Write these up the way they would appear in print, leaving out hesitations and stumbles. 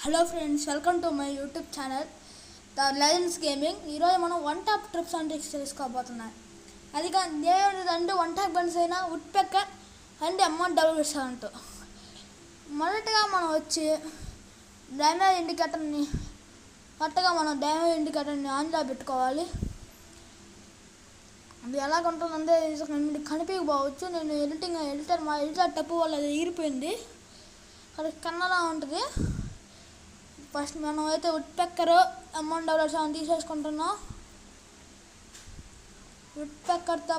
Hello friends, welcome to my YouTube channel the legends gaming. ఈరోజు మనం one top trips and tricks తెలుసుకోబోతున్నాం. అది కానీ ఏమిటంటే వన్ టాప్ గన్స్ అయినా వుడ్ పెక్కర్ అండ్ అమౌంట్ డబుల్ అంటూ. మొదటగా మనం వచ్చి డ్యామేజ్ ఇండికేటర్ని ఆన్లో పెట్టుకోవాలి. అది ఎలాగ ఉంటుందంటే కనిపించకపోవచ్చు. నేను మా ఎడిటర్ టప్పు వల్ల అది ఎగిరిపోయింది. అది కన్నలా ఉంటుంది. ఫస్ట్ మనం అయితే వుడ్ పెక్కర్ అమౌంట్ డబుల్ తీసేసుకుంటున్నాం. వుడ్ పెక్కర్తో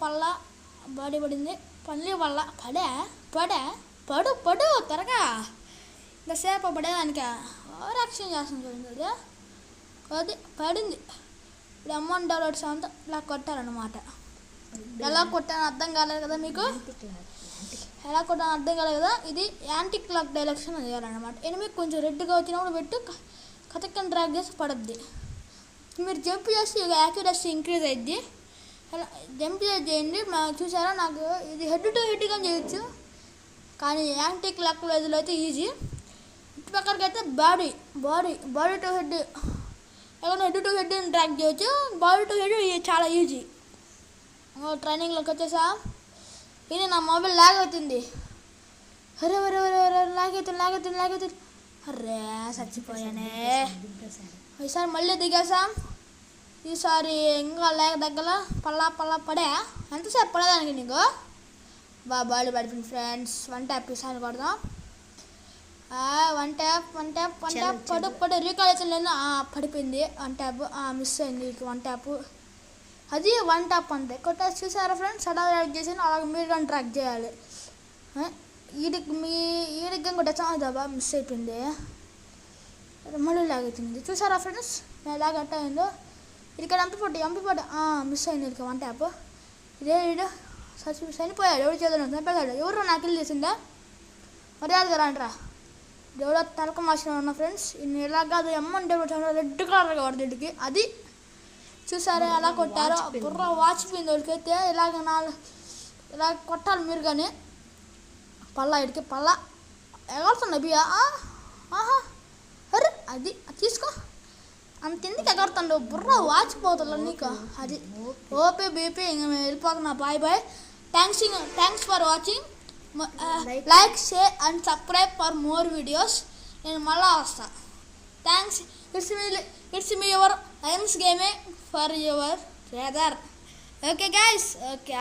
పల్ల బాడీ పడింది. పడు త్వరగా ఇంతసేపు పడేదానికి రక్షణ చేస్తుంది చూడండి. అది పడింది. ఇప్పుడు అమౌంట్ డౌన్లోడ్ అంతా ఇలా కొట్టాలన్నమాట. ఎలా కొట్టాలని అర్థం కాలేదు కదా మీకు? ఇది యాంటీ క్లాక్ డైరెక్షన్ చేయాలన్నమాట. ఎనిమిది కొంచెం రెడ్గా వచ్చినప్పుడు పెట్టు కథక్కని డ్రాగ్ చేసి పడుద్ది. మీరు జంప్ చేసి యాక్యురసీ ఇంక్రీజ్ అయ్యిద్ది. అలా జంప్ చేయండి. చూసారా, నాకు ఇది హెడ్ టు హెడ్గా చేయొచ్చు, కానీ యాంటీ క్లాక్ వైజ్లో అయితే ఈజీ. ఇటు పక్కకి అయితే బాడీ టు హెడ్, ఏమైనా హెడ్ టు హెడ్ డ్రాగ్ చేయొచ్చు. బాడీ టు హెడ్ చాలా ఈజీ. ట్రైనింగ్లోకి వచ్చేసా. ఇది నా మొబైల్ లాగ్ అవుతుంది. అరే లాగవుతుంది. అరే చచ్చిపోయానే. ఈసారి మళ్ళీ దిగేసాం. ఈసారి ఇంకా లేక దగ్గర పల్లా పడే. ఎంతసేపు పడేదానికి నీకు? బాడీ పడిపోయింది ఫ్రెండ్స్. వన్ ట్యాప్ ఈసారి కొడదాం. వన్ ట్యాప్ పడు రీకాల్ అయితే లేదు. పడిపోయింది వన్ ట్యాప్. మిస్ అయింది వన్ ట్యాప్. అది వన్ టాప్ అంతే. కొట్టేసి చూసారా ఫ్రెండ్స్, సడన్ ట్రాక్ చేసాను. అలాగే మీరు కానీ ట్రాక్ చేయాలి. ఈడికి కొట్టేసాం. అదా మిస్ అయిపోయింది. మళ్ళీ లాగవుతుంది. చూసారా ఫ్రెండ్స్, నేను లాగ అట్ట అయిందో. ఇక్కడ ఎంపిపోటీ మిస్ అయింది. ఇక వన్ ట్యాప్. ఇదే చనిపోయాడు. ఎవరు చేద్దాం చంపేశాడు. ఎవరు నాకు ఇల్లు చేసిందా? మర్యాదగా రాంట్రా. ఎవడో తలక మార్చిన ఉన్న ఫ్రెండ్స్. ఇలాగా అది అమౌంట్ రెడ్ కలర్గా పడుతుంది ఇంటికి. అది చూసారా ఎలా కొట్టారో. బుర్ర వాచిపోయింది వాళ్ళకైతే. ఇలా కొట్టాలి మీరు కానీ. ఇడికి ఎగరుతున్నా బియ్యా. అరే అది తీసుకో. అంత ఎందుకు ఎగరుతుండవు? బుర్ర వాచిపోతుంది నీకు. అది ఓపీ బీపీ ఇంక మేము వెళ్ళిపోతున్నా. Bye. Thanks for watching. Like, share and subscribe for more videos. నేను మళ్ళా వస్తా. Thanks. It's me your Legends Gaming for your brother. Okay guys, okay.